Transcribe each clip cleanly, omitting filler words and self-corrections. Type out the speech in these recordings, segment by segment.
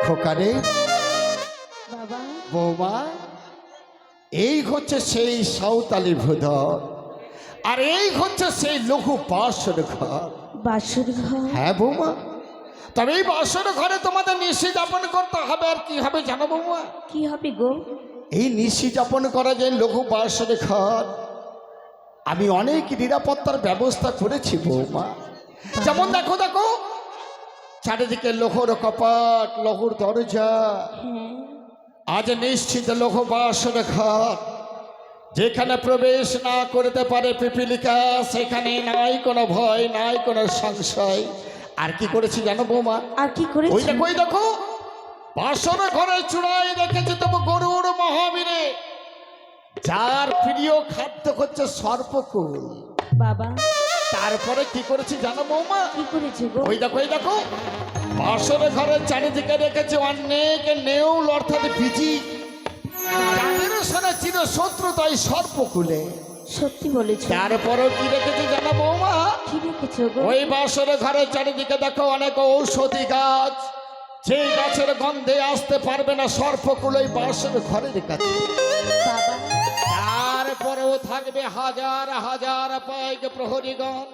খোকারে বাবা বৌমা, এই হচ্ছে সেই সাঁওতালি ভূধর, আর এই হচ্ছে সেই লঘু বাসর ঘর। বাসর ঘর? হ্যাঁ বৌমা, তবে এই বাসর ঘরে তোমাদের নিশি যাপন করতে হবে। আর কি হবে জানো বৌমা? কি হবে গো? এই নিশি যাপন করা যায় লঘু বাসর ঘর। আমি অনেক নিরাপত্তার ব্যবস্থা করেছি বৌমা। যেমন দেখো দেখো, চারিদিকে লোহর কপাট, লোহর দরজা। হ্যাঁ, আজ নিশ্চিত লোহ বাসর ঘর। যেখানে প্রবেশ না করতে পারে পিপিলিকা, সেখানে নাই কোনো ভয়, নাই কোনো সংশয়। আর কি করেছি জানো বৌমা? আর কি করেছি? ওই দেখো, ওই দেখো, বাসর ঘরের চূড়ায় রেখেছে তবু গরুর মহাবীরে, যার প্রিয় খাদ্য হচ্ছে সর্পকুল। বাবা তারপরে কি করেছি জানো বৌমা? কি করেছে গো? ওই দেখো, ওই দেখো, বাসর ঘরের চারিদিকে রেখেছে অনেক নেউল অর্থাৎ বিজি, যাদের সঙ্গে চির শত্রু তাই সর্পকুলে। সত্যি বলেছো? তারপরেও কি রেখেছে জানো বৌমা? কি রেখেছো গো? ওই বাসর ঘরের চারিদিকে দেখো অনেক ঔষধি গাছ, যেই গাছের গন্ধে আসতে পারবে না সর্পকুল ওই বাসর ঘরের কাছে। বাবা তারপরেও থাকবে হাজার হাজার পাইক প্রহরীগণ,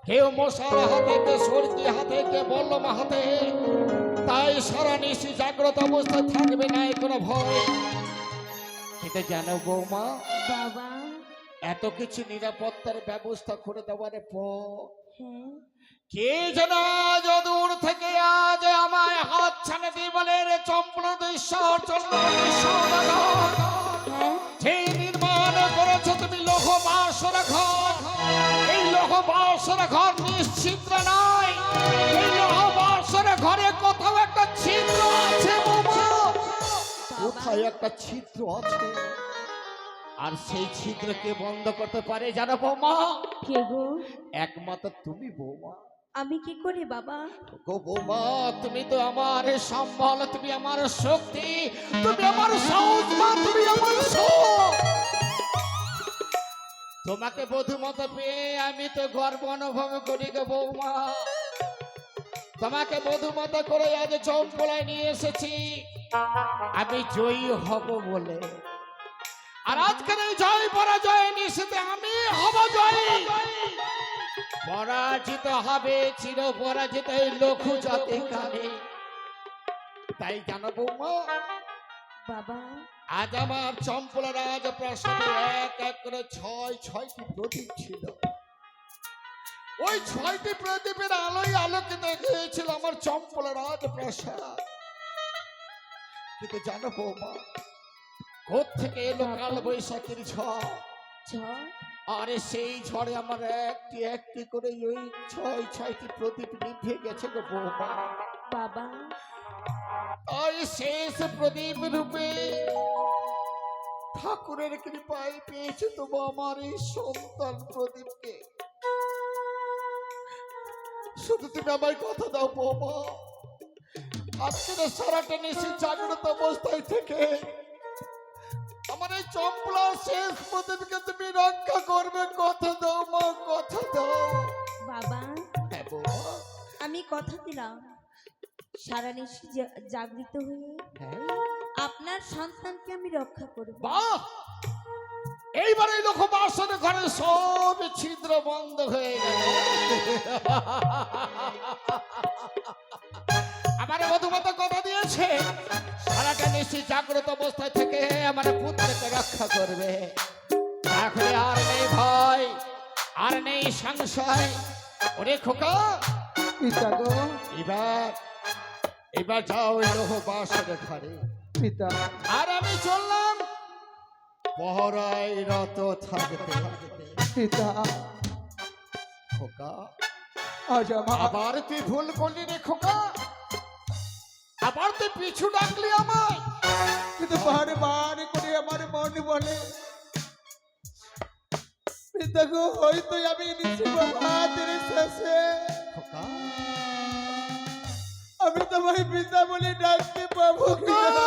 কেউ মশার হাতে, কে সর্দি হাতে, কে বল্লম হাতে। তাই সারা নিশি জাগ্রত অবস্থায় থাকবে না কোনো ভয়। এটা জানো বৌমা, বাবা এত কিছু নিরাপত্তার ব্যবস্থা করে দেওয়ার পর হ্যাঁ, কে যেন আজ দূর থেকে আজ আমায় হাত ছানে দিয়ে বলে, রে চম্পল ঈশ্বর হ্যাঁ, যে নির্মাণ করেছো তুমি লোহ বাসর ঘর, এই লোহ বাসর ঘর নিশ্চিত নয়। এই লোহ বাসর ঘরে কোথাও একটা ছিদ্র আছে বৌমা, কোথায় একটা ছিদ্র আছে। আর সেই ছিদ্রকে বন্ধ করতে পারে জানো বৌমা? কে গো? একমাত্র তুমি বৌমা। আমি কি করি বাবা? গো বৌমা, তুমি তো আমার সম্বল, তুমি আমার শক্তি, তুমি আমার সাহস, মা, তুমি আমার সুখ। তোমাকে বধূমত পেয়ে আমি তো গর্ব অনুভব করি গো বৌমা। তোমাকে বধূমত করে আজ চম্পলায় নিয়ে এসেছি আমি জয়ী হব বলে। আর আজকের এই জয় পরাজয় নিশ্চিতে আমি হব জয়ী। পরাজিত হবে চির পরাজিত এই লঘু জাতি কানে। তাই জানো বৌমা, বাবা আজ আমার চম্পলা রাজ প্রাসাদে এক এক করে ছয়টি প্রদীপ ছিল। ওই 6টি প্রদীপের আলোয় আলোকিত হয়েছিল আমার চম্পলা রাজ প্রাসাদ। কিন্তু জানো বৌমা, কোত্থেকে এলো কাল বৈশাখীর ঝড়, আরে সেই ঝড়ে আমার একটি একটি করে ওই 6টি প্রদীপ নিভে গেছে গো বৌমা। বাবা তাই শেষ প্রদীপ রূপে ঠাকুরের কৃপায় পেয়েছে তবু আমার এই সন্তান প্রদীপকে। শুধু তুমি আমায় কথা দাও বৌমা, আজকে সারাটা নিশি জাগ্রত অবস্থায় থেকে আমার এই চম্পলা শেষ প্রদীপকে তুমি রক্ষা করবে। কথা দাও মা, কথা দাও। বাবা হ্যাঁ বৌমা, আমি কথা দিলাম সারা নিশি জাগৃত হয়ে আপনার সন্তানকে আমি রক্ষা করব। বাহ, এইবার এই লোক বাসন ঘরে সব ছিদ্র বন্ধ হয়ে গেল। আমার বধূমতো কথা দিয়েছে সারাটা নিশি জাগ্রত অবস্থায় থেকে আমার পুত্রকে রক্ষা করবে। তাহলে আর নেই ভয়, আর নেই সংশয়। ওরে খোকা, পিতা গো, এবার যাও ওই লোহ বাসর ঘরে। পিতা আর আমি চললাম পহরায় রত থাকতে। পিতা, খোকা আজ আমার আবার তুই ভুল করলি রে খোকা, আবার তুই পিছু ডাকলি আমায়। কিন্তু বারবার করে আমার মন বলে পিতা গো, হয়তো আমি নিশি বাবাদের শেষে খোকা আমি তোমায় পিতা বলে ডাকতে পাবো কিনা?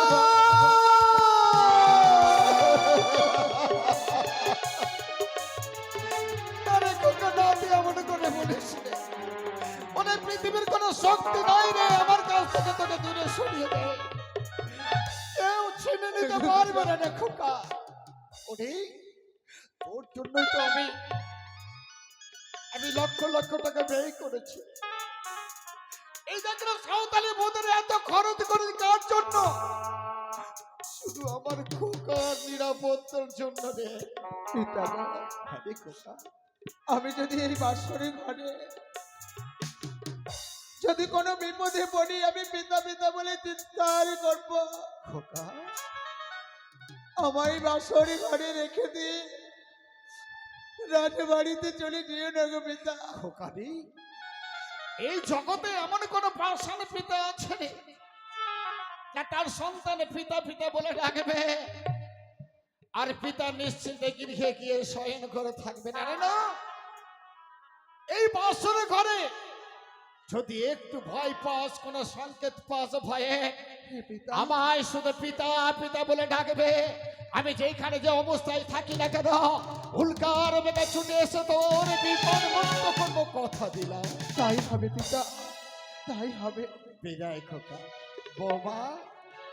আরে খোকা, না তুই এমন করে বলিস রে। পৃথিবীর কোনো শক্তি নাই রে আমার কাছ থেকে তোকে দূরে সরিয়ে দেয়। যেতে পারবে না রে খোকা। ওরে তোর জন্যই তো আমি লক্ষ লক্ষ টাকা ব্যয় করেছি। এই দেখো সাঁওতালি বোধের এত খরচ করেছি কার জন্য? শুধু আমার খোকার নিরাপত্তার জন্য রে। পিতা গো, হ্যাঁ রে খোকা। আমি যদি এই বাসরে ঘরে যদি কোনো বিপদে পড়ি, আমি পিতা পিতা বলে চিৎকার করব। খোকা আমায় বাসরে ঘরে রেখে দিয়ে রাজবাড়িতে চলে যেও না গো পিতা। খোকা রে, এই জগতে এমন কোন পাষাণ পিতা আছে রে যা তার সন্তানে পিতা পিতা বলে ডাকবে আর পিতা নিশ্চিন্তে গৃহে গিয়ে শয়ন করে থাকবে না রে? না, এই বাসরে ঘরে যদি একটু ভয় পাস, কোন সংকেত পাস ভয়ে, হে পিতা, আমায় শুধু পিতা পিতা বলে ডাকবে। আমি যেখানে যে অবস্থায় থাকি না কেন, উল্কার বেগে ছুটে এসে তোর বিপদ মুক্ত করবো, কথা দিলাম। তাই হবে পিতা, তাই হবে। বিদায় খোকা। বৌমা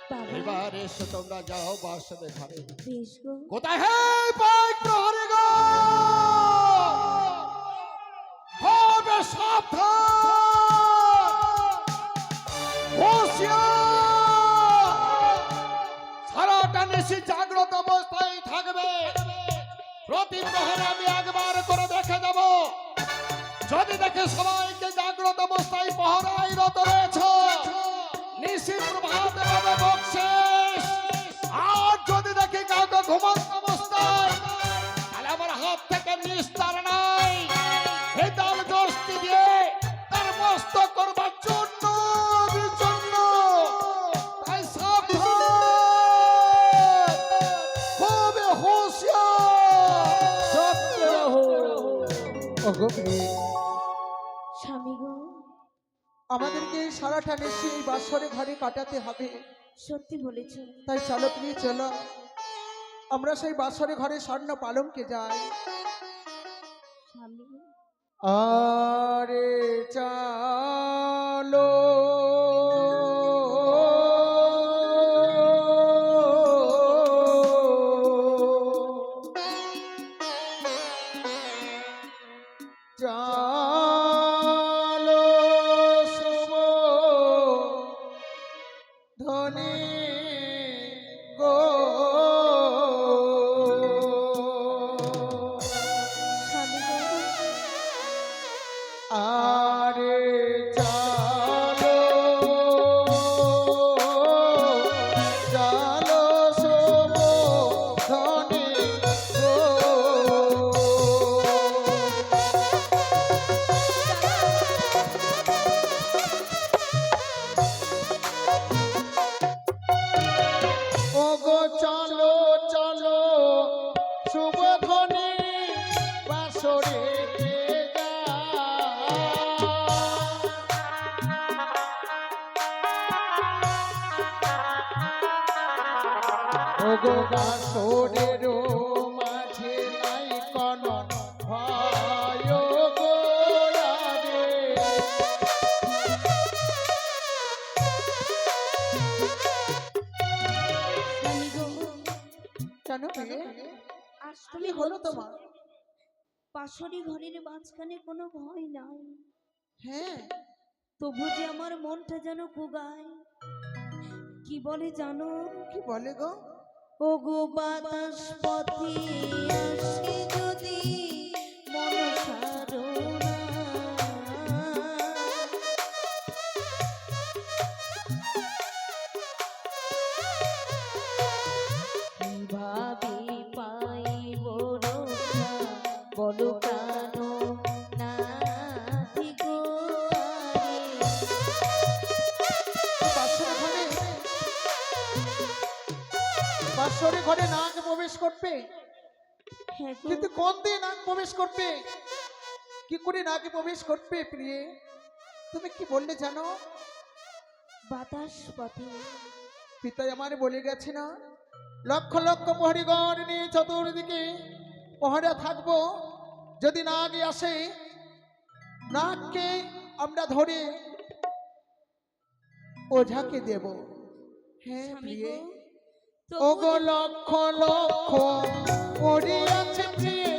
বাবা এবার এসে তোমরা যাও বাসরে ঘরে। বেশ গো। কোথায় হে পাইক প্রহরী গো, হবে সাবধান, হুঁশিয়ার, সারাটা নিশি জাগ্রত অবস্থায় থাকবে। প্রতি প্রহরে আমি একবার করে দেখে দেব, যদি দেখে সবাইকে জাগ্রত অবস্থায় পহরায় রত রয়েছে, নিশি প্রভাতে হবে বকশেষ। আর যদি দেখি কাউকে ঘুমন্ত অবস্থায়, তাহলে আমার হাত থেকে নিস্তার নাই। এই তাল দোষটি দিয়ে তার মস্তক করবার জন্য বিচন্ন। তাই সাবধান, খুবই হুঁশিয়ার। ওগো প্রিয়ে, স্বামী গো, আমাদেরকে এই সারাটা নিশি এই বাসরে ঘরে কাটাতে হবে। সত্যি বলেছ। তাই চলো প্রিয়ে, চলো আমরা সেই বাসরে ঘরে স্বর্ণ পালনকে যাই। স্বামী গো, আরে চালো চালো শুভ ধনী গো, স্বামী গো, আরে চালো চালো শুভ ধনী গো, ওগো চলো চলো শুভ ধ্বনি বাসরে ওগো বাসরের মাঝে নাই কোন ভয় গো রে। স্বামী গো, কেন রে? আসলে কি হলো তোমার? পাশরি ঘরের মাঝখানে কোনো ভয় নাই, হ্যাঁ, তবু যে আমার মনটা যেন কুগায়। কি বলে জানো? কি বলে গো? ও গো বাতাস পথে আসে যদি মন সারোনা, কিভাবে পাইব রক্ষা বলো প্রাণ নাথি গো আরে। বাসরে ঘরে নাগ প্রবেশ করবে, হ্যাঁ গো, কিন্তু কোন দিয়ে নাগ প্রবেশ করবে? কি করে নাগে প্রবেশ করবে প্রিয়ে? তুমি কি বললে জানো? বাতাস পথে। পিতাই আমার বলে গেছে না, লক্ষ লক্ষ প্রহরীগণ নিয়ে চতুর্দিকে পহরা থাকবো। যদি নাগ আসে, নাগকে আমরা ধরে ওঝাকে দেব। হ্যাঁ স্বামী প্রিয়ে, গো, ওগো লক্ষ লক্ষ পড়িয়াছে প্রিয়ে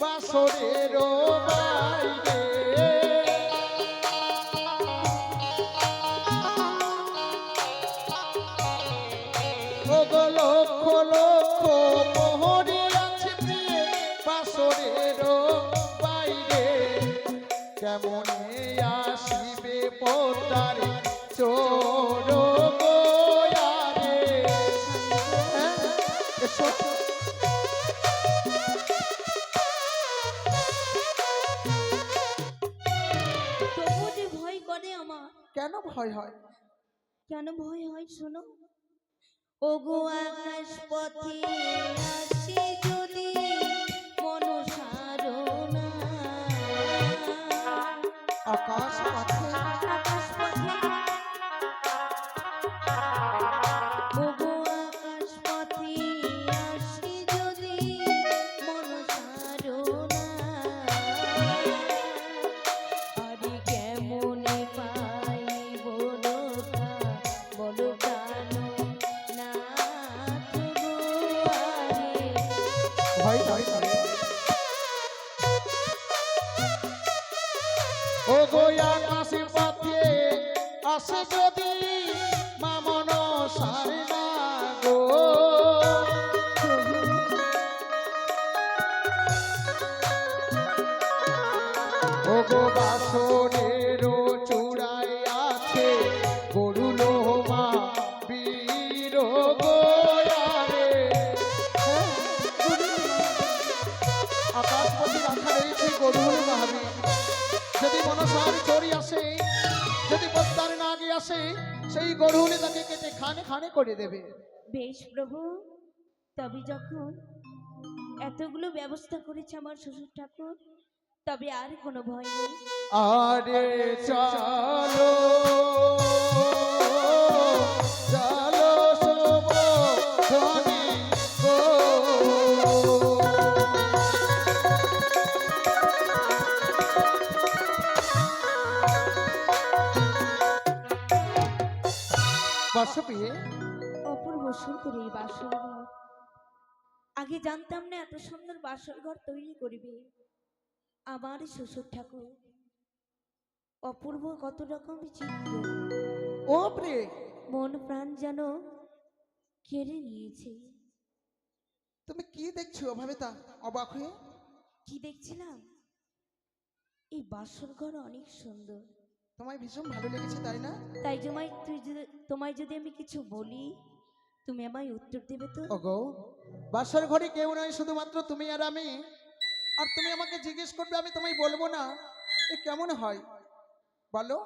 বাসরের বাইরে ওগো লক্ষ লক্ষ পড়িয়াছে প্রিয়ে বাসরের বাইরে কেমনে আসিবে পদ্মারে চোর গোয়ারে এসো তবু যে ভয় করে আমার। কেন ভয় হয়? কেন ভয় হয় শোনো। ওগো আকাশ পথে আসি যদি মনসার না। আকাশ পাখি আকাশ পথে ওগো আকাশ পথে আসি যদি মনসার না। আরে কেমনে পাইব রক্ষা বলো প্রাণ না তবু আরে। ভয় ভয় ভয় ও গোয়া কাশি পথে আসে যদি মামন সারে না গো ও গো বাসনের চূড়ায় আছে গরুলো মা বীর গোয়ারে আকাশপতি রাখা রয়েছে গরুলো মহাবীর যদি মনসার চোরি আসে যদি পদ্মার নাগে আসে সেই গরুলে তাকে কেটে খানে খানে করে দেবে বেশ প্রভু, তবে যখন এতগুলো ব্যবস্থা করেছে আমার শ্বশুর ঠাকুর, তবে আর কোনো ভয় নেই। আরে চলো চলো শুভ ধ্বনি গো বাসপিয়ে অপূর্ব সুন্দর এই বাসর ঘর। আগে জানতাম না এত সুন্দর বাসর ঘর তৈরি করবে আমার শ্বশুর ঠাকুর। অপূর্ব কত রকম চিত্র, ও প্রিয়ে মন প্রাণ যেন কেড়ে নিয়েছে। তুমি কি দেখছো ওভাবে তা অবাক হয়ে? কি দেখছিলাম, এই বাসর ঘর অনেক সুন্দর। তোমায় ভীষণ ভালো লেগেছে তাই না? তাই তোমায় যদি আমি কিছু বলি, তুমি আমায় উত্তর দেবে তো? ওগো বাসর ঘরে কেউ নয়, শুধুমাত্র তুমি আর আমি। আর তুমি আমাকে জিজ্ঞেস করবে, আমি তোমায় বলবো না, এ কেমন হয় বলো?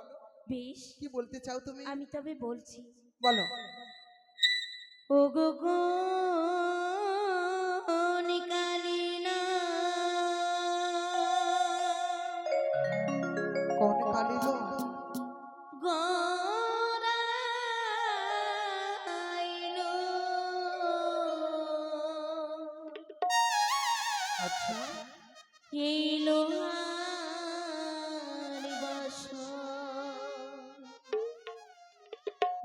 বেশ, কি বলতে চাও তুমি? আমি তবে বলছি। বলো। ও গো গো নিকালিনা কোন কালী গো? গরাইলো আচ্ছা এই লোহার বাসর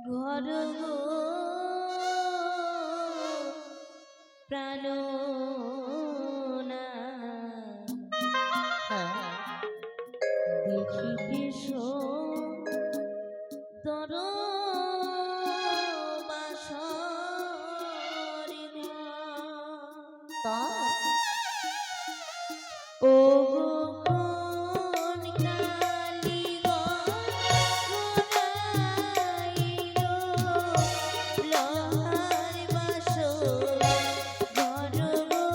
ঘর গো প্রাণ না হ্যাঁ দেখিতে সুন্দর বাসর ঘর। তা ও গো কোন কালী গো ঘরাইলো লোহার বাসর ঘর গো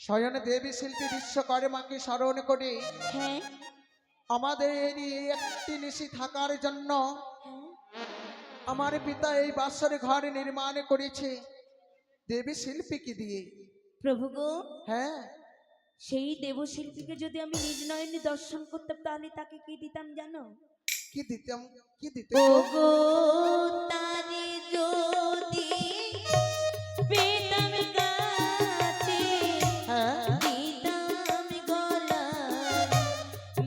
স্বয়ং দেবী শিল্পী বিশ্বকর্মাকে স্মরণ করে হ্যাঁ আমাদের এই একটি নিশি থাকার জন্য হ্যাঁ আমার পিতা এই বাসর ঘর নির্মাণ করেছে দেবী শিল্পীকে দিয়ে। প্রভু গো, হ্যাঁ, সেই দেবশিল্পীকে যদি আমি নিজ নয়নে দর্শন করতাম তাহলে তাকে কি দিতাম জানো? কি দিতাম, কি দিতে ও গো তারে যদি পেতাম কাছে, হ্যাঁ, দিতাম গলার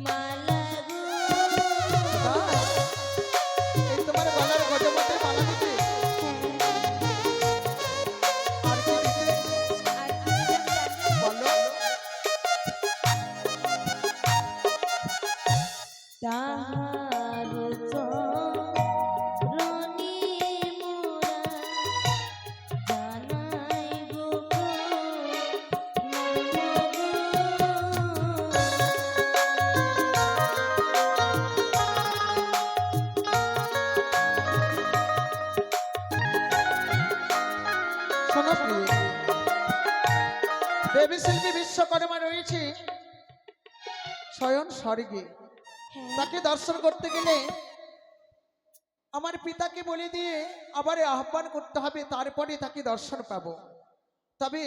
মালা গো। তাই? এই তোমার গলার গজমতে মালা দিতে আর কি দিতে আর কি দিতাম জানো? বলো। তাহার চরণে মোরা জানাই গো শোনো প্রিয়, দেবী শিল্পী বিশ্বকর্মা রয়েছে স্বয়ং স্বর্গে। হ্যাঁ তাকে দর্শন করতে গেলে আমার পিতাকে বলে দিয়ে আবার আহ্বান করতে হবে, তারপরে তাকে দর্শন পাবো। তবে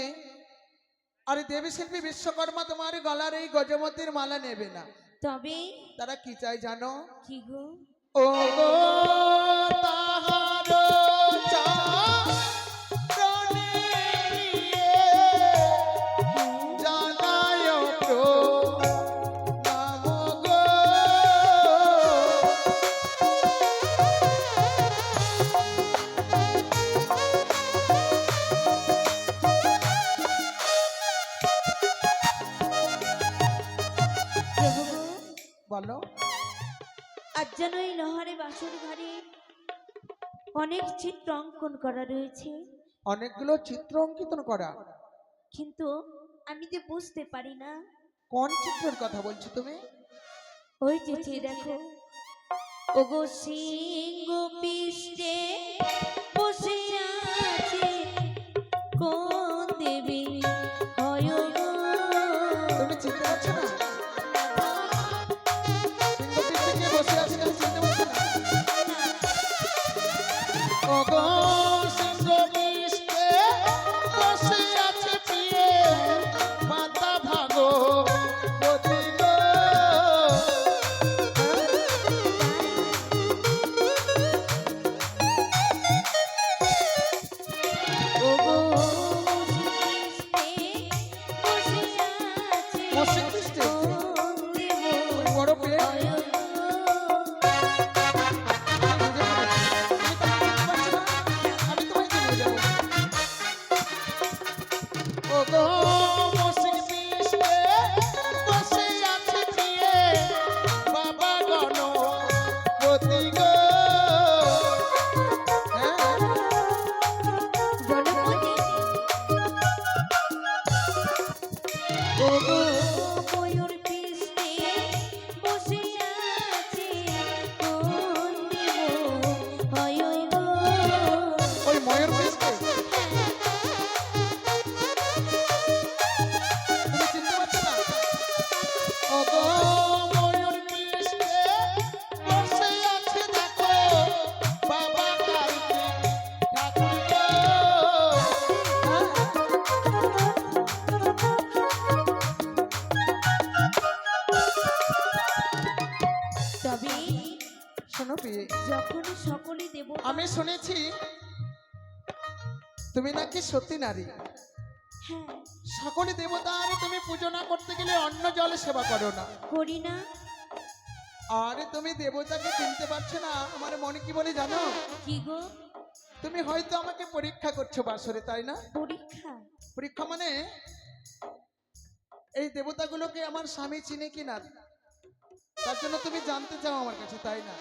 আর দেবী শিল্পী বিশ্বকর্মা তোমার গলার এই গজমতির মালা নেবে না। তবে তারা কি চাই জানো? কি গো? ও গো তাহার চরণে নিয়ে হ্যাঁ জানায় প্রণাম গো। প্রভু গো, বলো। আজ যেন এই লোহারে বাসর ঘরে অনেক চিত্র অঙ্কন করা রয়েছে, অনেকগুলো চিত্র অঙ্কিত করা। কিন্তু আমি যে বুঝতে পারি না। কোন চিত্রের কথা বলছো তুমি? ওই যে চেয়ে দেখো, ওগো সিংহ পৃষ্ঠে বসে আছে কোন দেবী হয় গো? তুমি চিনতে পারছো না? সিংহপীঠে কে বসে আছে তুমি চিনতে পারছো না? ওগো সিংহপীঠে বসে আছে প্রিয়ে মাতা ভাগবতী গো। ওগো পৃষ্ঠে বসে আছে মসজিদ পৃষ্ঠে? কোন দেবী ওই বড় প্লেট? হয় গো? আমি তোমাকে নিয়ে যাবো। ওগো মসজিদ পৃষ্ঠে বসে আছে প্রিয়ে বাবা গণপতি গো। হ্যাঁ, জনপতি ওগো ময়ূর পৃষ্ঠে বসে আছে কোন দেব হয় গো? ওই ময়ূর পৃষ্ঠে তুমি চিনতে পারছো না? ওগো ময়ূর পৃষ্ঠে বসে আছে দেখো বাবা কার্তিক ঠাকুর গো। হ্যাঁ, তবে শোনো প্রিয়ে, যখন সকলে দেব আমি শুনেছি তুমি নাকি সত্যি নারী। হ্যাঁ সকলে দেবতার তুমি পুজো না করতে গেলে অন্ন জলে সেবা করো না। করি না। আর তুমি দেবতাকে চিনতে পারছো না, আমার মনে কি বলে জানো? কি গো? তুমি হয়তো আমাকে পরীক্ষা করছো বাসরে, তাই না? পরীক্ষা? পরীক্ষা মানে এই দেবতাগুলোকে আমার স্বামী চিনে কিনা, তার জন্য তুমি জানতে চাও আমার কাছে, তাই না?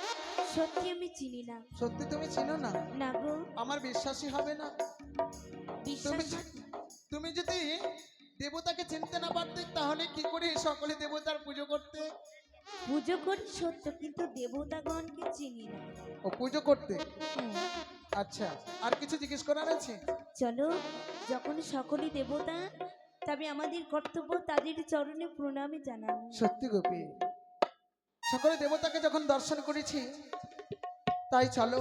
সত্যি আমি চিনি না। সত্যি তুমি চিনো না? না গো, আমার বিশ্বাসই হবে না। বিশ্বাস তুমি যদি দেবতাকে চিনতে না পারতে তাহলে কি করে সকলে দেবতার পুজো করতে? পুজো করি সত্য, কিন্তু দেবতাগণকে চিনি না। ও পুজো করতে? হ্যাঁ, আচ্ছা, আর কিছু জিজ্ঞেস করার আছে? চলো, যখন সকলে দেবতা তবে আমাদের কর্তব্য তাদের চরণে প্রণামে জানানো। সত্যি গোপী, সকলে দেবতাকে যখন দর্শন করেছি, তাই চলো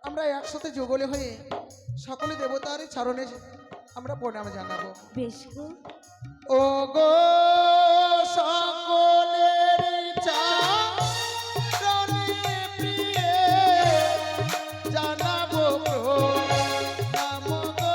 আমরা একসাথে যুগলে হয়ে সকলে দেবতার চরণে আমরা প্রণাম জানাবো। বেশ গো। ও গো সকলের চরণে প্রিয়ে জানাবো প্রণাম গো।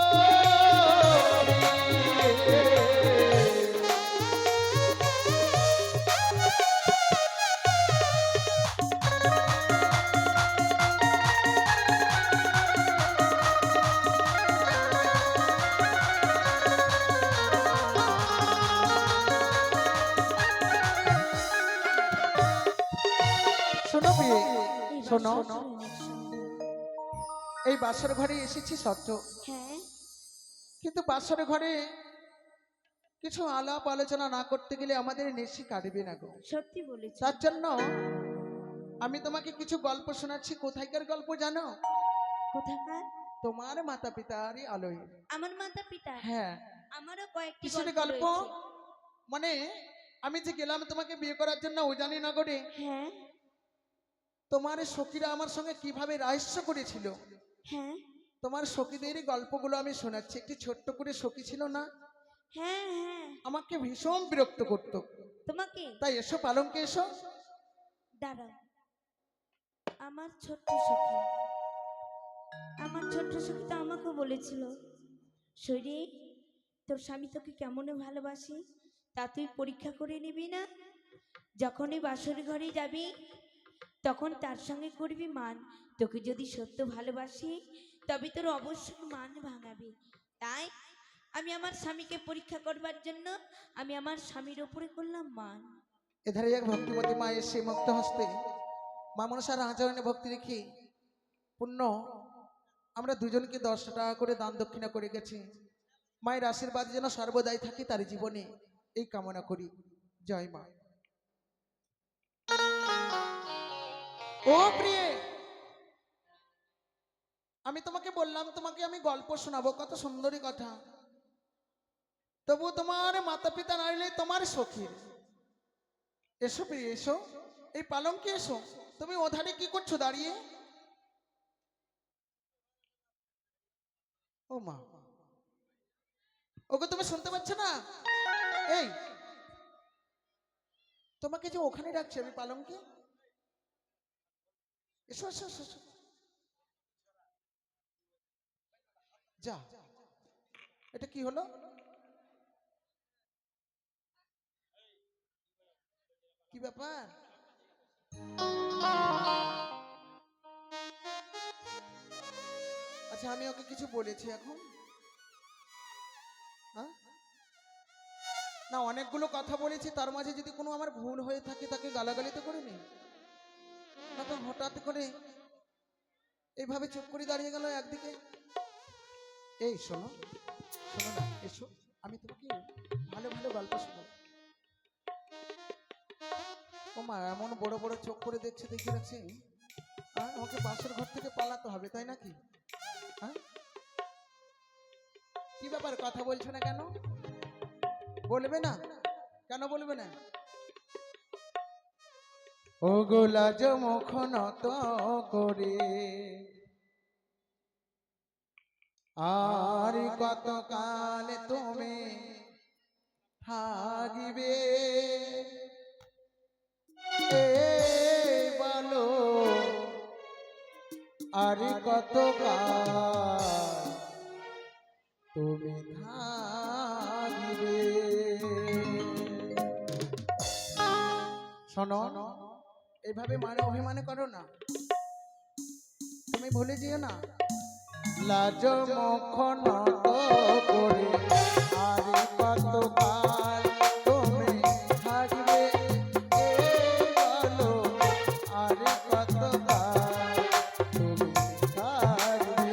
শোনো প্রিয়ে, এই শোনো, বাসর অনেক সুন্দর। এই বাসর ঘরে এসেছি সত্য, হ্যাঁ, কিন্তু বাসর ঘরে কিছু আলাপ আলোচনা না করতে গেলে আমাদের নেশি কাটবে না গো। সত্যি বলেছ। তার জন্য আমি তোমাকে কিছু গল্প শোনাচ্ছি। কোথায়কার গল্প জানো? কোথাকার? তোমার মাতা পিতারই আলোয়। আমার মাতা পিতা? হ্যাঁ। আমারও কয়েকটি কিসের গল্প গল্প? রয়েছে। মানে আমি যে গেলাম তোমাকে বিয়ে করার জন্য উজানি নগরে, হ্যাঁ তোমার সখীরা আমার সঙ্গে কিভাবে রহস্য করেছিল, হ্যাঁ তোমার সখীদেরই গল্পগুলো আমি শোনাচ্ছি। একটি ছোট্ট করে সখী ছিল না, হ্যাঁ হ্যাঁ। আমাকে ভীষণ বিরক্ত করত। তোমাকে? তাই এসো পালঙ্কে এসো। দাঁড়াও, আমার ছোট্ট সখী, আমার ছোট্ট সখী তো আমাকে বলেছিল, শরী তোর স্বামী তোকে কেমন ভালোবাসে তা তুই পরীক্ষা করে নিবি না? যখনই বাসর ঘরে যাবি তখন তার সঙ্গে করবি মান। তোকে যদি সত্য ভালোবাসি তবে তোর অবশ্যই মান ভাঙাবি। তাই আমি আমার স্বামীকে পরীক্ষা করবার জন্য আমি আমার স্বামীর ওপরে করলাম মান। এধারে এক ভক্তিমতী মা এসে মুক্ত হস্তে মা মনসার আচরণে ভক্তি রেখে পুণ্য আমরা দুজনকে 10 টাকা করে দান দক্ষিণা করে গেছি। মায়ের আশীর্বাদ যেন সর্বদাই থাকে তার জীবনে, এই কামনা করি। জয় মা। ও প্রিয়ে, আমি তোমাকে বললাম তোমাকে আমি গল্প শোনাবো, কত সুন্দরী কথা, তবু তোমার মাতা পিতা নাইলে তোমার সখীর। এসো প্রিয়ে এসো, এই পালঙ্কে এসো। তুমি ওধারে কি করছো দাঁড়িয়ে? ও মা, ওকে তুমি শুনতে পাচ্ছ না? এই তোমাকে যে ওখানে ডাকছে, আমি পালঙ্কে। এসো এসো এসো এসো। যা, এটা কি হলো? কি ব্যাপার? আচ্ছা, আমি ওকে কিছু বলেছি এখন? হ্যাঁ না, অনেকগুলো কথা বলেছি, তার মাঝে যদি কোনো আমার ভুল হয়ে থাকে তাকে গালাগালি তো করিনি না, তো হঠাৎ করে এইভাবে চুপ করে দাঁড়িয়ে গেল একদিকে। এই শোনো, শোনো না, এসো, আমি তোমাকে ভালো ভালো গল্প শোনাবো। ও মা, এমন বড় বড় চোখ করে দেখছে, দেখে রাখছি আমাকে বাসের ঘর থেকে পালাতে হবে, তাই নাকি? হ্যাঁ, কি ব্যাপার, কথা বলছো না কেন? বলবে না কেন? বলবে না? ও গোলা মুখ নত করে আর কতকাল তুমি থাকিবে বলো, আর কতকাল তুমি থাকিবে? শোনো, এইভাবে মানে অভিমান করো না, তুমি ভুলে যেও না। লাজ মুখ নত করে আর কতকাল তুমি থাকবে বলো, আর কতকাল তুমি থাকবে?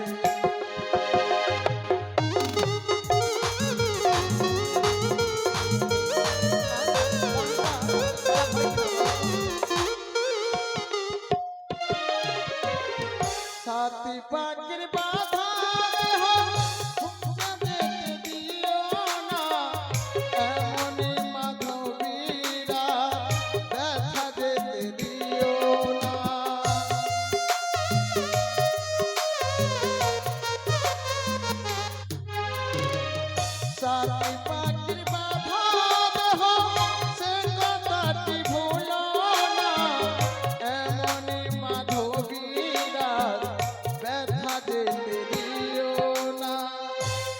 সাথী পাখির বাধা দেখতে দিও সাথী পাখির বাধা দেহ সে কথাটি ভুলো না এমনই মাধবীরা ব্যথা যেতে দিও না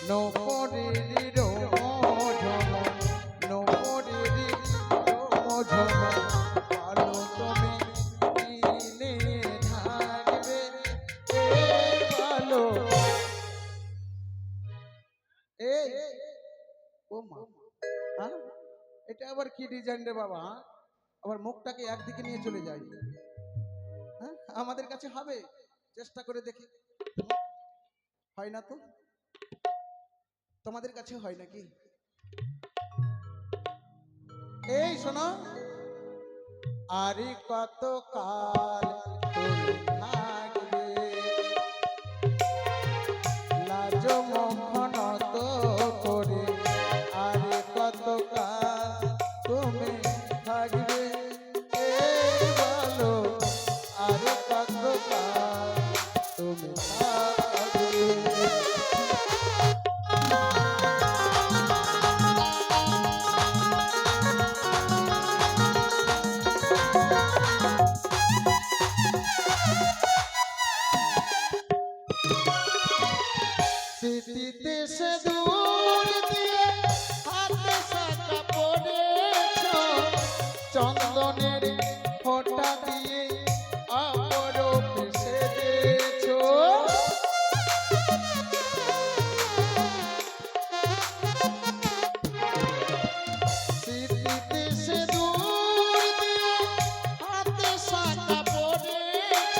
নপরের রোমঝম নপরের রোমঝম ভালো তুমি দিনে থাকবে ভালো এই ও মা হ্যাঁ? এটা আবার কি ডিজাইন রে বাবা হ্যাঁ? আবার মুখটাকে একদিকে নিয়ে চলে যায় হ্যাঁ আমাদের কাছে হবে চেষ্টা করে দেখি হয় না তো তোমাদের কাছে হয় নাকি এই শোনো আরে কত কাল তুমি থাকবে লাজ মখনত করে আরে কত কাল তুমি থাকবে এই বলো আরে কত কাল তুমি থাকবে স্মৃতিতে সে দূর দিয়ে হাতে শাখা পড়েছ চন্দনের ফোঁটা দিয়ে আবারও সেজেছ স্মৃতিতে সে দূর দিয়ে হাতে শাখা পড়েছ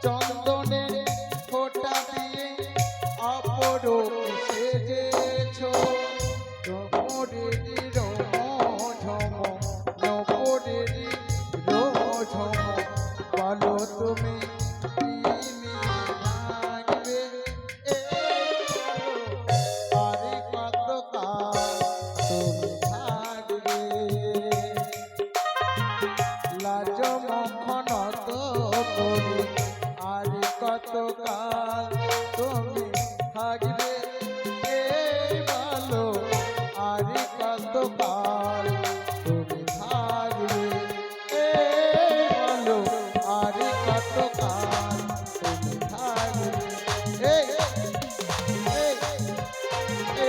চন্দনের ফোঁটা দিয়ে অপরূপ সেজেছ নপরেরি রোমঝম নপরেরি রোমঝম বলো তুমি কি নিয়ে থাকবে এই বলো আরে কত কাল তুমি থাকবে লাজ মখনত করে আরে কত কাল তুমি থাকবে এই বলো আরে কত কাল তুমি থাকবে এই বলো আরে কত কাল তুমি থাকবে এই এই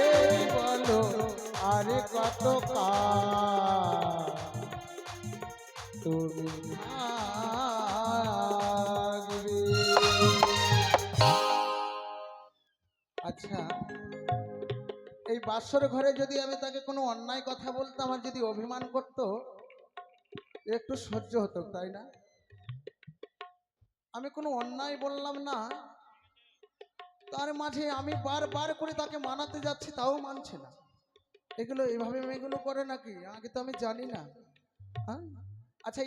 এই বলো আরে কত কাল তুমি থাকবে আচ্ছা এই বাসর ঘরে যদি আমি তাকে কোনো অন্যায় কথা বলতাম আর যদি অভিমান করত একটু সহ্য হতো তাই না আমি কোনো অন্যায় বললাম না তার মাঝে আমি বারবার করে তাকে মানাতে যাচ্ছি তাও মানছে না এগুলো এভাবে মেয়েগুলো করে নাকি আগে তো আমি জানি না হ্যাঁ আচ্ছা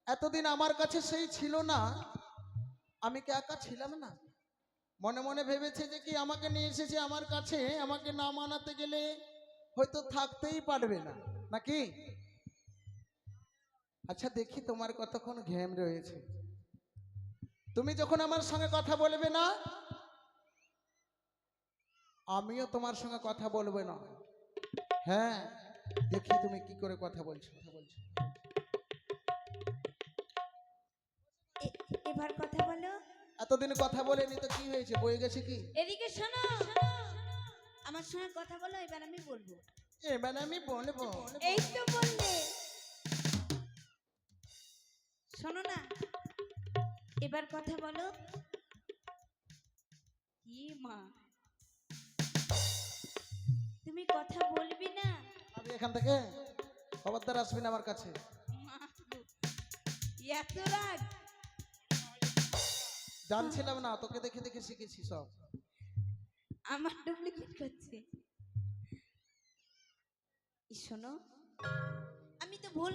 এতদিন আমার কাছে সেই ছিল না আমি কি একা ছিলাম না মনে মনে ভেবেছে যে কি আমাকে নিয়ে এসেছে আমার কাছে আমাকে না মানাতে গেলে হয়তো থাকতেই পারবে না নাকি আচ্ছা দেখি তোমার কতক্ষণ ঘেম রয়েছে তুমি যখন আমার সঙ্গে কথা বলবে না আমিও তোমার সঙ্গে কথা বলবো না হ্যাঁ দেখি তুমি কি করে কথা বলছো এবার কথা বলো এতদিন কথা বলেনি তো কি হয়েছে বয়ে গেছে কি এদিকে শোনো আমার সঙ্গে কথা বলো এবার আমি বলবো এবার আমি বলবো এই তো বললে শোনো না এবার কথা বলো কি মা তুমি কথা বলবি না আমি এখান থেকে খবরদার আসবি না আমার কাছে মা, এত রাগ জানছিলাম না তোকে দেখে দেখে শিখেছি সব আমার ডুপ্লিকেট করছে শোনো আমি তো ভুল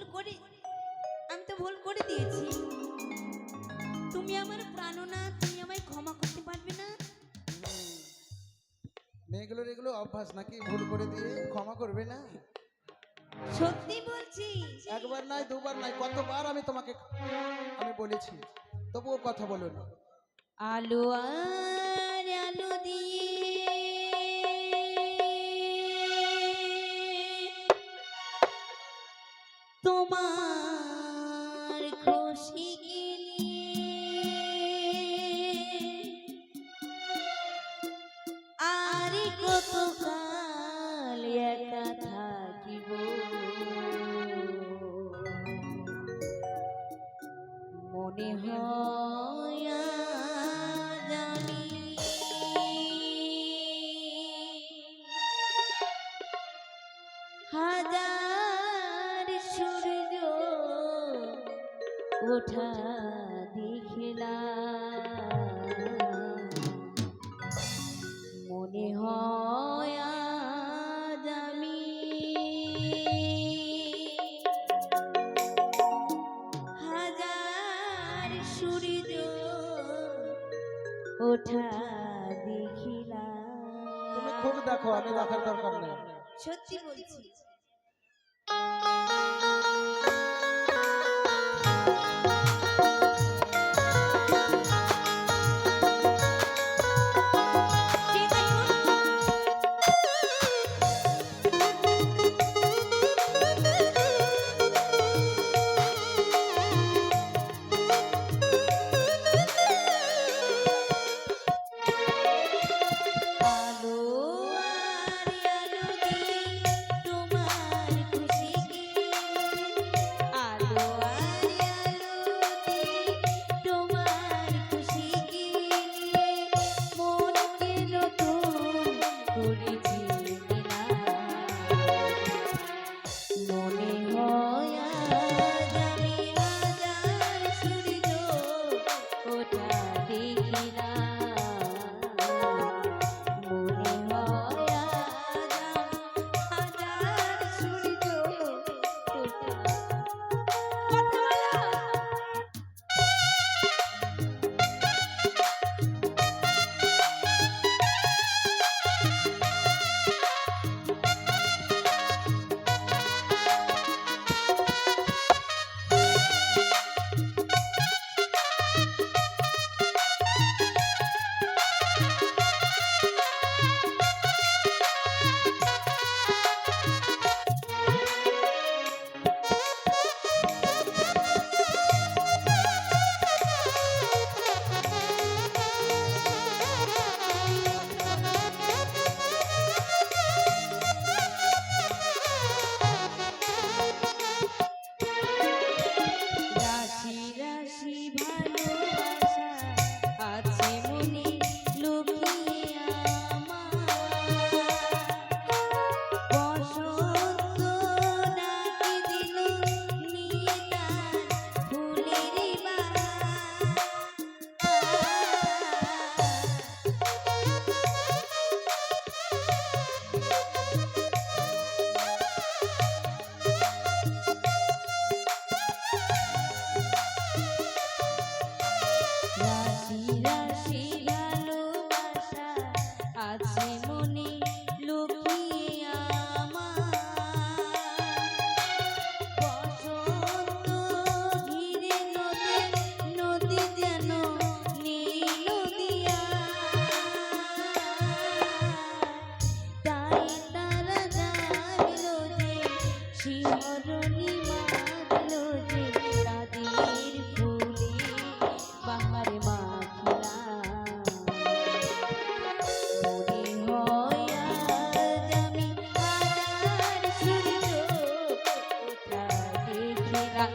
করে দিয়েছি তুমি আমার প্রাণ না তুমি আমায় ক্ষমা করতে পারবে না মেয়েগুলোর এগুলো অভ্যাস নাকি ভুল করে দিয়ে ক্ষমা করবে না সত্যি বলছি একবার নাই দুবার নাই কতবার আমি তোমাকে আমি বলেছি তবুও কথা বলো না আলো আর আলো দিয়ে তোমার খুশি আর কতকাল একা থাকিব মনে হয় আজ আমি হাজার সূর্য ওঠা দেখিলাম মনে হয় আজ আমি হাজার সূর্য ওঠা দেখিলাম। তুমি খুব দেখো, আমি দেখার দরকার নেই। সত্যি বলছি। আলো আর আলো দিয়ে তোমার খুশি আলো আর আলো দিয়ে তোমার খুশি মনকে নতুন করেছি মনে হয় আজ আমি হাজার সূর্য ওঠা দেখিলাম মনে হয় আজ আমি হাজার সূর্য ওঠা। কথা বলো। রাশি রাশি ভালোবাসা আছে মনে লুকিয়ে আমার বসন্ত ডাকি দিল নিয়ে তার ফুলের বাহার রাশি রাশি ভালোবাসা আছে মনে লুকিয়ে আমার বসন্ত ঘিরে নদী নদী যেন নীল দিয়া তাই তারা জাগলো যে শিহরণী মাগলো যে তাদের ফুলে বাহার মাখিলাম মনে হয় আজ আমি হাজার সূর্য ওঠা দেখিলাম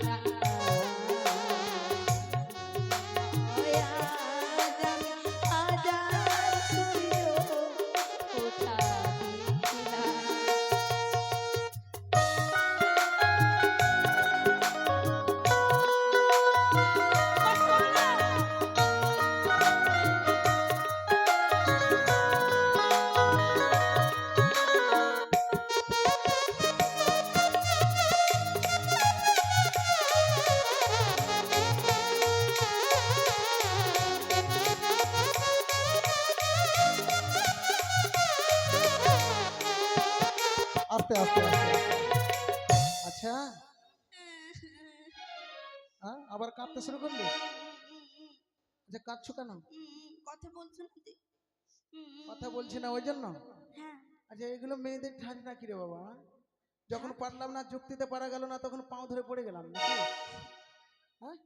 হয় আজ আমি হাজার সূর্য ওঠা দেখিলাম। আস্তে আস্তে আস্তে আচ্ছা, হ্যাঁ আবার কাঁদতে শুরু করলি? আচ্ছা কাঁদছো কেন? কথা বলছো না তুই? কথা বলছি না ওই জন্য? হ্যাঁ আচ্ছা এগুলো মেয়েদের ঠাঁজ নাকি রে বাবা? যখন পারলাম না, যুক্তিতে পারা গেল না, তখন পাও ধরে পড়ে গেলাম নাকি? হ্যাঁ,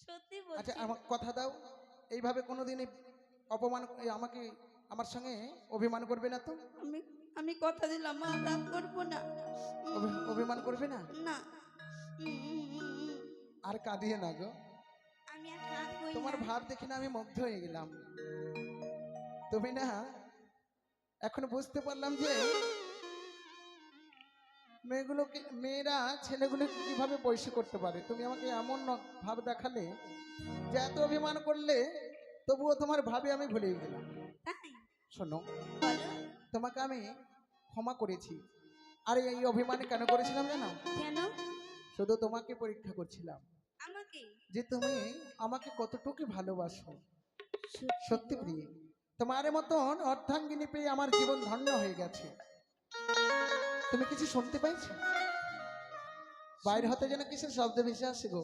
সত্যি আচ্ছা বলছি। আমার কথা দাও, এইভাবে কোনোদিনই অপমান আমাকে আমার সঙ্গে অভিমান করবে না তো? আমি আমি কথা দিলাম মা, রাগ করবো না। অভিমান করবে না? না। আর কাঁদিয়ে না গো, আমি আর কাঁদবই তোমার না। ভাব দেখে না আমি মুগ্ধ হয়ে গেলাম। তুমি না, এখন বুঝতে পারলাম যে মেয়েরা ছেলেগুলোকে কিভাবে বৈশী করতে পারে। তুমি আমাকে এমন ভাব দেখালে যে এত অভিমান করলে তবুও তোমার ভাবে আমি ভুলে গেলাম। তাই শোনো, বলো। তোমাকে আমি ক্ষমা করেছি। আর এই অভিমান কেন করেছিলাম জানো? কেন? শুধু তোমাকে পরীক্ষা করছিলাম আমাকে? যে তুমি আমাকে কতটুকু ভালোবাসো। সত্যি সত্যি গো? প্রিয়ে, তোমার মতন অর্ধাঙ্গিনী পেয়ে আমার জীবন ধন্য হয়ে গেছে। তুমি কিছু শুনতে পাইছো? বাইরে হতে যেন কিসের শব্দ ভেসে আসে গো?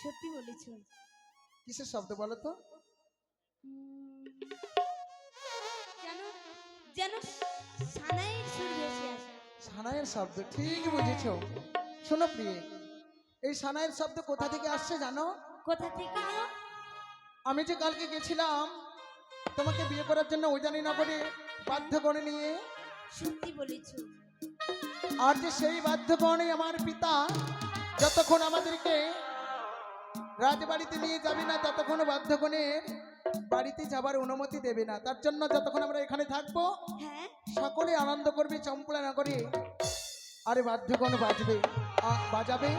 সত্যি বলেছো। কিসের শব্দ বলো তো? যেন যেন সানাইয়ের সুর ভেসে আসে। সানাইয়ের শব্দ, ঠিক বুঝেছো। শোনো প্রিয়ে, এই সানাইয়ের শব্দ কোথা থেকে আসছে জানো? কোথা থেকে গো? আমি যে কালকে গেছিলাম তোমাকে বিয়ে করার জন্য উজানি নগরে বাধ্য করে নিয়ে, সত্যি বলেছো। আর যে সেই বাধ্যকরণে আমার পিতা যতক্ষণ আমাদেরকে রাজবাড়িতে নিয়ে যাবে না ততক্ষণ বাধ্যকরণের বাড়িতে যাবার অনুমতি দেবে না। তার জন্য যতক্ষণ আমরা এখানে থাকবো হ্যাঁ, সকলে আনন্দ করবে চম্পলা নগরে। আরে বাধ্যকরণ বাজাবে,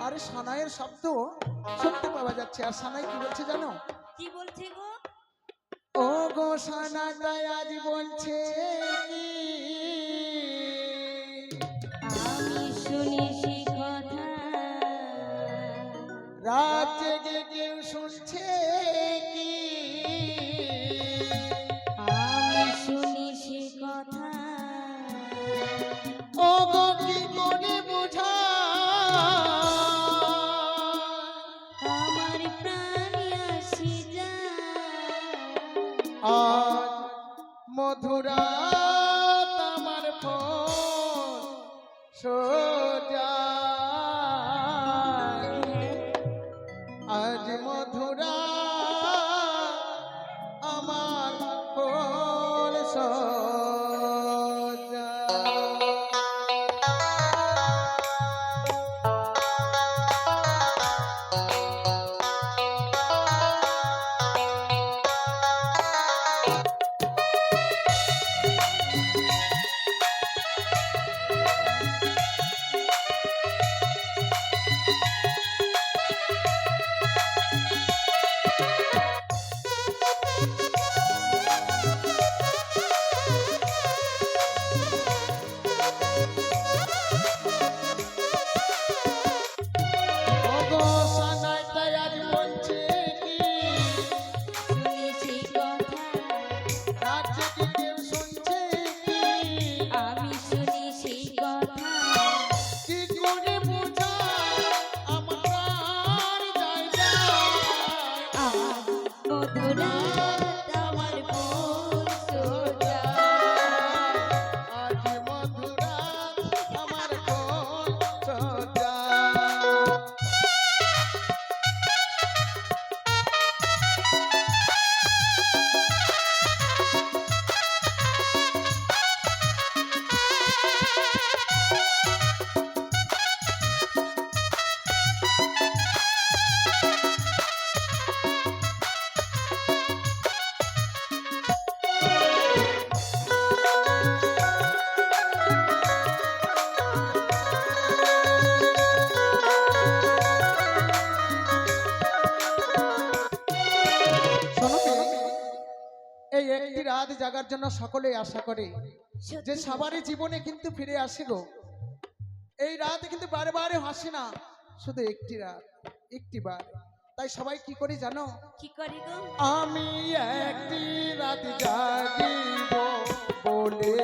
আরে সানাইয়ের শব্দ শুনতে পাওয়া যাচ্ছে। আর সানাই কি বলছে জানো? কি বলছে গো? ও গো সানাটাই আজ বলছে কি, আমি শুনেছি কথা, রাত জেগে কেউ শুনছে কি, আমি শুনেছি কথা, ও গো কি করে বোঝা, আমার প্রাণ আসি যায়, আজ মধুরাত আমার ফোন সোজা, আজ মধুরা আমার ফোন সোজা। ওগো সানাইটাই আজ বলছে কি, শুনেছি কথা, রাত জেগে কেউ শুনছে কি, আমি শুনেছি কথা, কি করে বোঝা আমার প্রাণ যায় যায়, আজ মধুরাত আমার মন সোজা, আজ মধুরা আমার ফোন সোজা। শোনো প্রিয়ে, এই একটি রাত জাগার জন্য সকলেই আশা করে যে সবারই জীবনে কিন্তু ফিরে আসে গো। এই রাত কিন্তু বারে বারে হাসে না, শুধু একটি রাত, একটি বার। তাই সবাই কি করি জানো? কি করি গো? আমি একটি রাত জাগিব বলে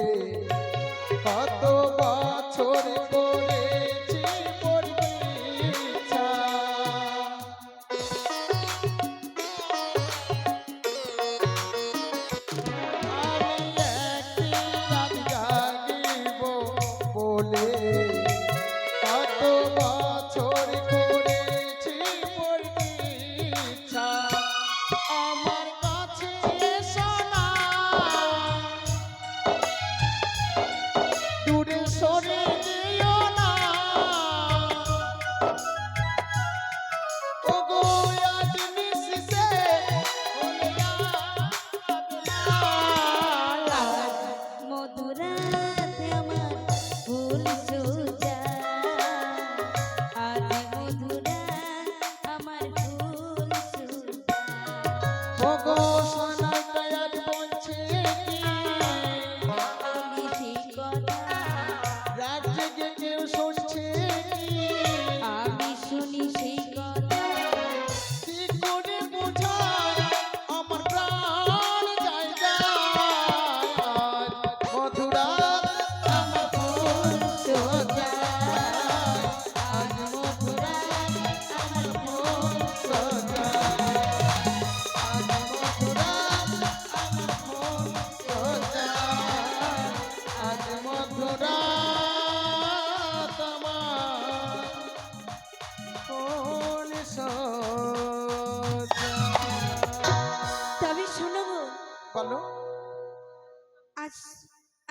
কত বছর করেছি পরীক্ষা, আমি একটি রাত জাগিব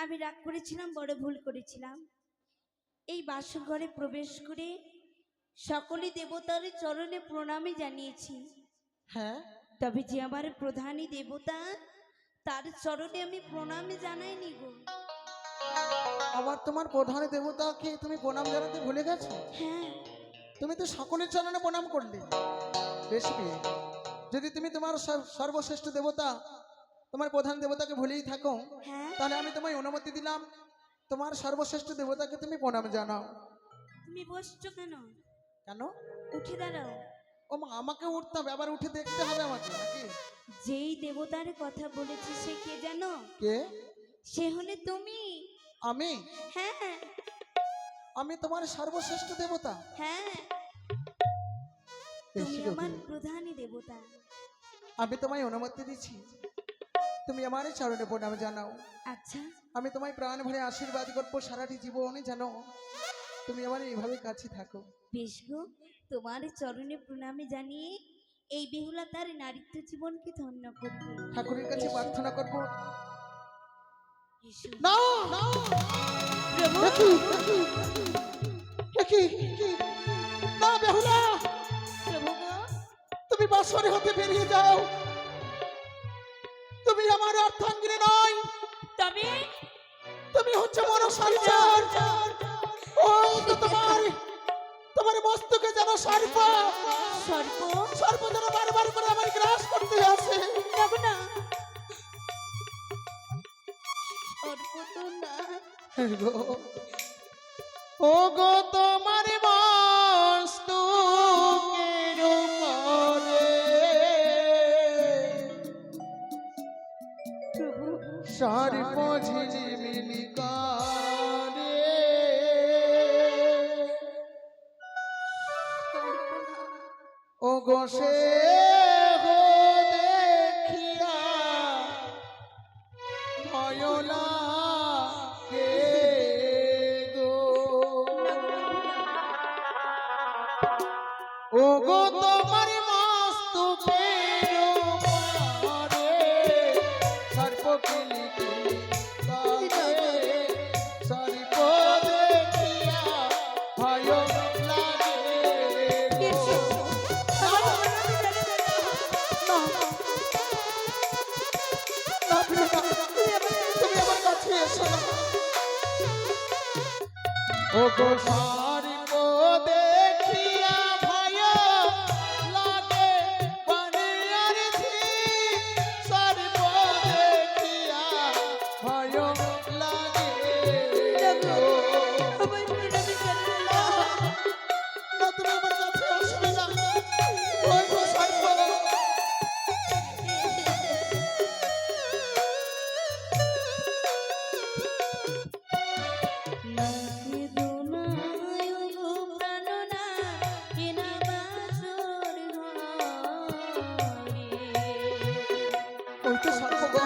আমি রাগ করেছিলাম, বড় ভুল করেছিলাম। এই বাসর ঘরে প্রবেশ করে সকলে দেবতার চরণে প্রণামী জানিয়েছি, হ্যাঁ, তবে যে আমার প্রধানী দেবতা তার চরণে আমি প্রণামী জানাইনি গো। আবার তোমার প্রধান দেবতাকে তুমি প্রণাম জানাতে ভুলে গেছো? হ্যাঁ, তুমি তো সকলের চরণে প্রণাম করলে। বেশ মেয়ে, যদি তুমি তোমার সর্বশ্রেষ্ঠ দেবতা তোমার প্রধান দেবতাকে ভুলেই থাকো, হ্যাঁ, তাহলে আমি তোমায় অনুমতি দিলাম তোমার সর্বশ্রেষ্ঠ দেবতাকে তুমি প্রণাম জানাও। তুমি বসছো কেন? কেন? উঠে দাঁড়াও। ও মা, আমাকে উঠতে হবে, আবার উঠে দেখতে হবে আমাকে নাকি? যেই দেবতার কথা বলেছি সে কে জানো? কে? সে হলে তুমি। আমি? হ্যাঁ আমি তোমার সর্বশ্রেষ্ঠ দেবতা? হ্যাঁ, বেশ তুমি গো আমার মেয়ে, প্রধানী দেবতা। আমি তোমায় অনুমতি দিচ্ছি, তুমি আমার চরণে প্রণাম জানাও। আচ্ছা, আমি তোমায় প্রাণ ভরে আশীর্বাদ করবো সারাটি জীবনে, জানো তুমি আমার এইভাবে কাছে থাকো। বেশ গো, তোমার চরণে প্রণামী জানিয়ে এই বেহুলা তার নারীত্ব জীবনকে ধন্য করবে। ঠাকুরের কাছে এসো। প্রার্থনা করবো। এসো। না, প্রভু, না বেহুলা, প্রভু গো, তুমি বাসরে হতে বেরিয়ে যাও। তুমি আমার অর্ধাঙ্গিনী নয়, তবে তুমি হচ্ছে মনসার। ওই তো তোমার মস্তকে যেন সর্প সর্প সর্প যেন বারবার করে আমার গ্রাস করতে আসে। যাব না, সর্প তো না। ও গো তোমার মস্তকের উপরে প্রভু, সর্প ঝিলিমিলি করে। সর্প না। ও গো সে গো দেখিয়া ভয় লাগে গো। ও গো তোমার মস্তকের উপরে সর্প কিলিকিলি করে। সর্প দেখিয়া ভয় লাগে গো। তুমি আমার কাছে এসো না। ও গো সর্প দেখিয়া ভয় লাগে বানিয়ার ঝি। সর্প দেখিয়া ভয় লাগে গো। না, তুমি আমার কাছে আসবে না। ওই গো সর্প। ওই তো সর্প গো।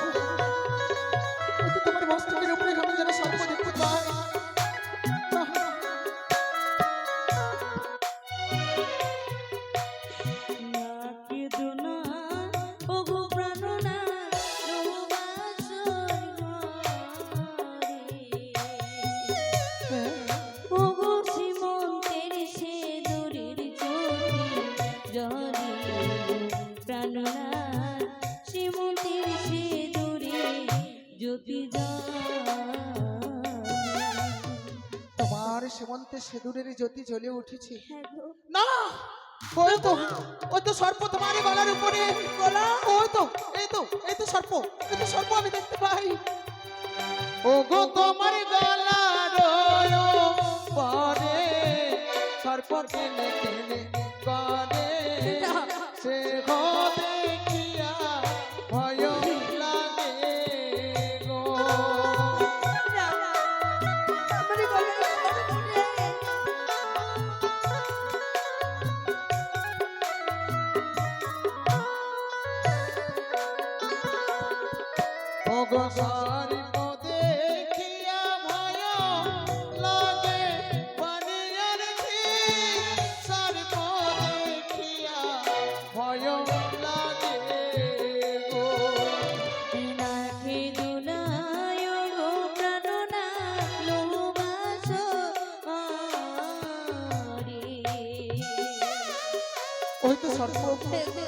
ওই তো তোমার মস্তকের উপরে আমি যেন সর্প দেখতে পাই। তোমার সীমন্তে সিঁদুরের জ্যোতি জ্বলে উঠেছে। না, ওই তো সর্প তোমার গলার উপরে। ওই তো, এই তো সর্প, আমি দেখতে পাই। ও গো তোমার গলার পরে সর্প কেনে কেনে করে। সে গো দেখিয়া ভয় লাগে গো। ও গো সর্প দেখিয়া ভয় ওই তো সর্প হ্যাঁ গো।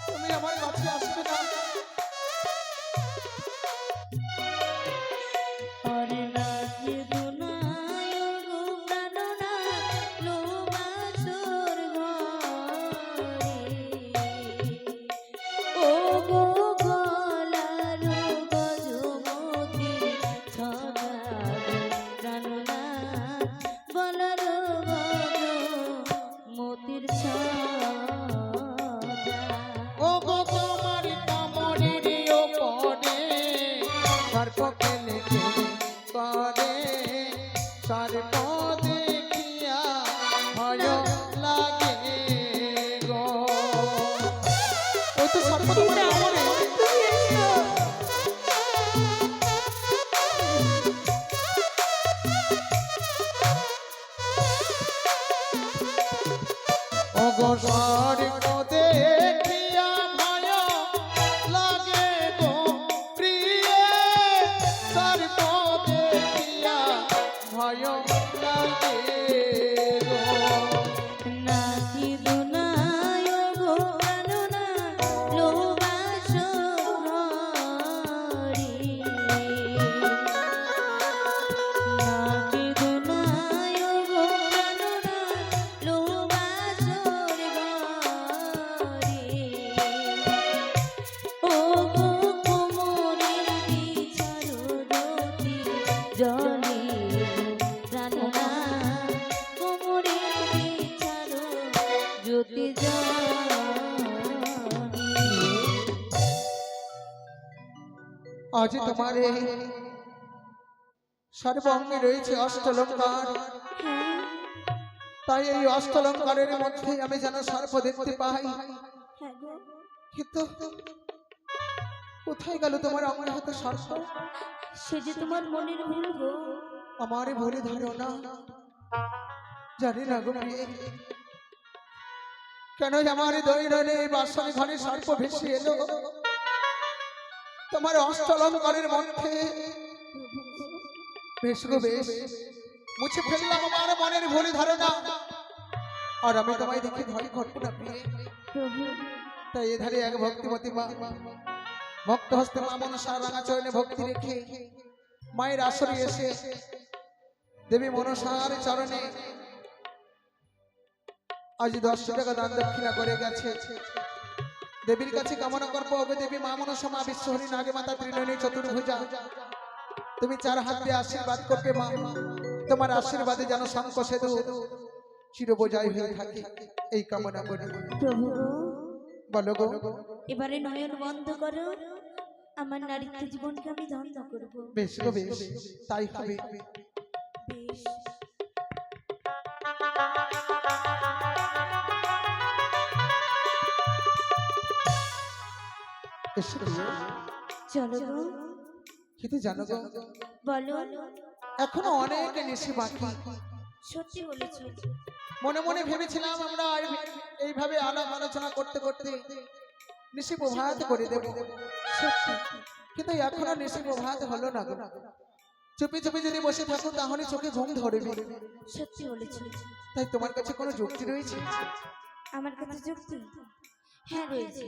তুমি আমার কাছে আসবে না আরে রাজি দুনায় গো প্রাণনাথ লোবাসর ঘরে। ও গো গলার গজমতি ছড়া গো প্রাণনাথ গলার গজমতির ছড়া। ও গো তোমার কামড়ের ওপরে সর্প খেলে করে সর্প দেখিয়া ভয় লাগে গো ওই তো সর্প তোমার কামড়ে ও গো সর্প দেখিয়া ভয় লাগে গো প্রিয়ে সর্প দেখিয়া ভয় লাগে গো নাকি দুনায় গো প্রাণনাথ লোবাসর ঘরে। নাকি দুনায় গো প্রাণনাথ লোবাসর ঘরে। ও গো কোমরের বিছানো রতি জলে প্রাণনাথ কোমরের বিছানো জ্যোতি আজ তোমার এই সর্বাঙ্গে রয়েছে অষ্টলঙ্কার তাই এই অষ্টলঙ্কারের মধ্যে আমি যেন সর্প দেখতে পাই কিন্তু কোথায় গেল তোমার অঙ্গের হাতে সর্প সে যে তোমার মনের ভুল গো। আমার ভুলে ধারণা জানি না গো প্রিয়ে, কেন আমার দৈননে বাসর ঘরে সর্প ভেসে এলো তোমার অষ্টলঙ্কারের মধ্যে বেশ গো বেশ মুছে ফেললাম আমার মনের ভুলে ধারণা আর আমি তোমায় দেখে ভয় করবো না প্রিয়ে। প্রভু তাই এধারে এক ভক্তিমতী মা ভক্ত হস্তে মা মনসা রাঙা চরণে ভক্তি রেখে মায়ের আসরে এসে দেবী মনসার চরণে আজ 10 টাকা দান দক্ষিণা করে গেছে। দেবীর কাছে কামনা করবো ওগো দেবী মা মনসা মা বিশ্বহরী নাগে মাতা ত্রিনয়নী চতুর্ভুজা তুমি 4 হাত দিয়ে আশীর্বাদ করবে মা, তোমার আশীর্বাদে যেন শঙ্খ সেতু চিরবোঝাই হয়ে থাকে এই কামনা করি। প্রভু বলো গো এবারে নয়ন বন্ধ করো, আমার নারীত্ব জীবনকে আমি ধন্য করব। বেশ গো বেশ তাই হবে। বেশ এসো প্রিয়। চলো গো, কিন্তু জানো গো বলো। এখনো অনেক নিশি বাকি। সত্যি বলেছ। মনে মনে ভেবেছিলাম আমরা এইভাবে আলাপ আলোচনা করতে করতে নিশি প্রভাত করে দেব, সত্যি কিন্তু এখনো নিশি প্রভাত হলো না গো। চুপি চুপি যদি বসে থাকো তাহলে চোখে ঘুম ধরবে। সত্যি বলেছ। তাই তোমার কাছে কোনো যুক্তি রয়েছে? আমার কাছে যুক্তি হ্যাঁ রয়েছে।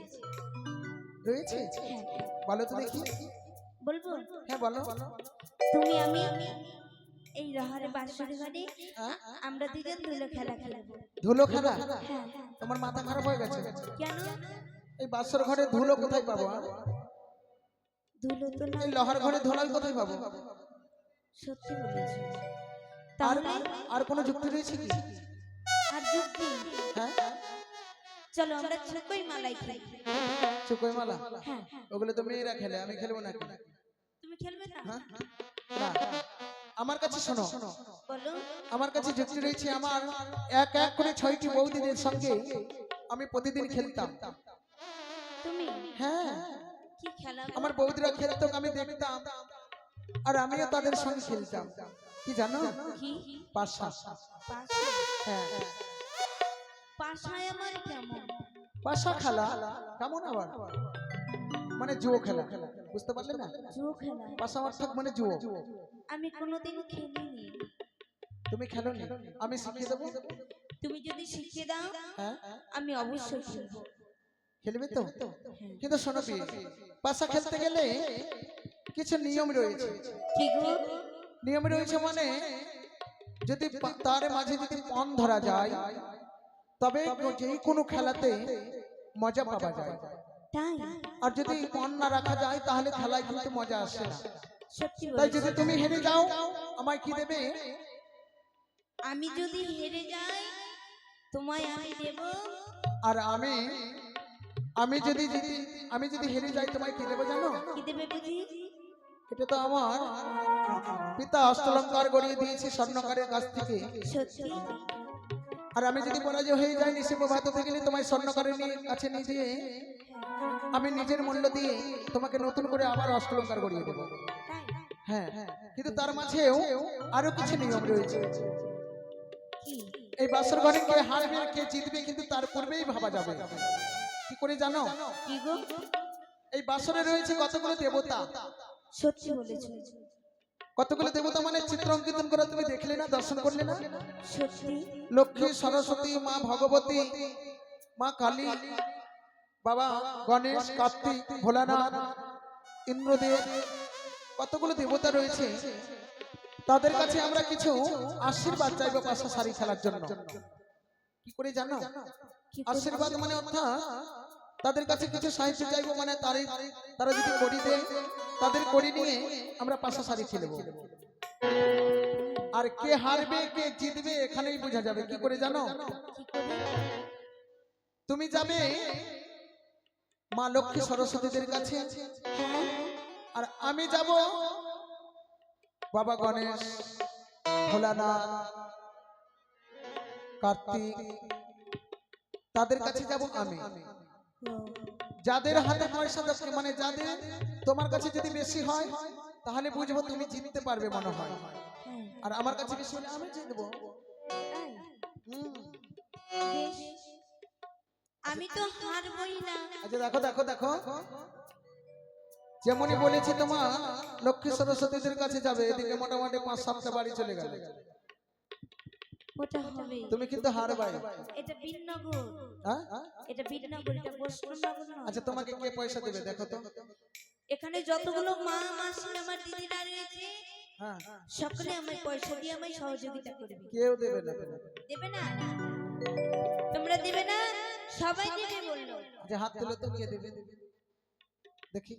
রয়েছে? হ্যাঁ বলো তো দেখি। বলবো? হ্যাঁ বলো। তুমি আমি এই রহারে বাসর ঘরে হ্যাঁ? আমরা দুজন ধুলো খেলা খেলবো। ধুলো খেলা? হ্যাঁ তোমার মাথা খারাপ হয়ে গেছে? কেন? এই বাসর ঘরে ধুলো কোথায় পাবো? ধুলো তো না। এই লোহার ঘরে ধুলাই কোথায় পাবো? সত্যি বলেছ। আর তাহলে আর কোনো যুক্তি রয়েছে কি? আর যুক্তি? হ্যাঁ চলো আমরা ছকই মালাই খেলি। চুকোই মালা? হ্যাঁ ওগুলো তো মেয়েরা খেলে, আমি খেলবো নাকি? তুমি খেলবে না? হ্যাঁ? না, আমার কাছে শোনো, বলো। আমার কাছে যুক্তি রয়েছে। আমার এক এক করে 6টি বৌদিদের সঙ্গে আমি প্রতিদিন খেলতাম। তুমি হ্যাঁ, কি খেলা গো? আমার বৌদিরা খেলতো, আমি দেখতাম আর আমিও তাদের সঙ্গে খেলতাম। কি জানো? কি? পাশা। পাশা? হ্যাঁ, পাশায় আমার কেমন? পাশা খেলা কেমন আবার? মানে জুয়ো খেলা, বুঝতে পারলে না? জুয়ো খেলা? পাশা অর্থাৎ মানে জুয়ো। আমি কোনোদিন খেলিনি। তুমি খেলোনি? আমি শিখিয়ে দেবো। তুমি যদি শিখিয়ে দাও হ্যাঁ আমি অবশ্যই খেলবো। খেলবে তো? হ্যাঁ। কিন্তু শোনো বিয়ে, পাশা খেলতে গেলে কিছু নিয়ম রয়েছে। কি গো? নিয়ম রয়েছে মানে যদি তার মাঝে যদি পণ ধরা যায় তবে যে কোনো খেলাতে মজা পাওয়া যায়, তাই? আর যদি পণ না রাখা যায় তাহলে খেলায় কিন্তু মজা আসে না। সত্যি তাই বলেছো। যদি তুমি হেরে যাও আমায় কি দেবে? আমি যদি হেরে যাই তোমায় আমি দেব। আর আমি যদি আমি যদি হেরে যাই তোমায় কি দেবো জানো? কি দেবে বুঝি? এটা তো আমার পিতা অষ্টলঙ্কার গড়িয়ে দিয়েছে স্বর্ণকারের কাছ থেকে। সত্যি? আর আমি যদি পরাজয় হয়ে যাই নিশিব ভাত থেকে গেলে তোমায় স্বর্ণকারের কাছে নিয়ে যেয়ে আমি নিজের মূল্য দিয়ে তোমাকে নতুন করে আবার অষ্টলঙ্কার গড়িয়ে দেবো। তাই? হ্যাঁ, কিন্তু তার মাঝেও আরো কিছু নিয়ম রয়েছে। কি? এই বাসর ঘরে কে হারবে কে জিতবে কিন্তু তার পূর্বেই ভাবা যাবে। কি করে জানো? কি গো? এই বাসরে রয়েছে কতগুলো দেবতা। সত্যি বলেছো। কতগুলো দেবতা মানে চিত্র অঙ্কিতন করে তুমি দেখলে না, দর্শন করলে না? সত্যি? লক্ষ্মী, সরস্বতী, মা ভগবতী, মা কালী, বাবা গণেশ, কার্তিক, ভোলানাথ, ইন্দ্রদেব, কতগুলো দেবতা রয়েছে। তাদের কাছে আমরা কিছু আশীর্বাদ চাইবো পাশা শাড়ি খেলার জন্য। কি করে জানো? কি করে? আশীর্বাদ মানে অর্থাৎ তাদের কাছে কিছু সাহায্য চাইবো, মানে তারা যদি করি দেয় তাদের করি নিয়ে আমরা পাশা শাড়ি খেলবো। আর কে হারবে কে জিতবে এখানেই বোঝা যাবে। কি করে জানো? কি করে? তুমি যাবে মা লক্ষ্মী সরস্বতীদের কাছে, হ্যাঁ। আর আমি যাব বাবা গণেশ, ভোলানাথ, কার্তিক, তাদের কাছে যাব আমি। ও, যাদের হাতে পয়সা থাকে মানে যাদের তোমার কাছে যদি বেশি হয় তাহলে বুঝবো তুমি জিততে পারবে মনে হয়, হ্যাঁ। আর আমার কাছে বেশি হলে আমি জিতবো। তাই? হুম। বেশ। আমি তো হারবই না। আচ্ছা দেখো দেখো দেখো, যেমনই বলেছি তোমার লক্ষ্মী সরস্বতীদের কাছে যাবে, এদিকে মোটামুটি 5-7টা বাড়ি চলে গেল, ওটা হবে। তুমি কিন্তু হারবাই। এটা বীরনগর। হ্যাঁ? এটা বীরনগর, এটা বৈষ্ণবনগর নয়। আচ্ছা তোমাকে কে পয়সা দেবে দেখো তো? এখানে যতগুলো মা মাসি আমার দিদিরা রয়েছে হ্যাঁ, সকলে আমায় পয়সা দিয়ে আমায় সহযোগিতা করবে। কেউ দেবে না। দেবে না? তোমরা দেবে না? সবাই দেবে বললো। আচ্ছা হাত তুলে তো কে দেবে দেখি।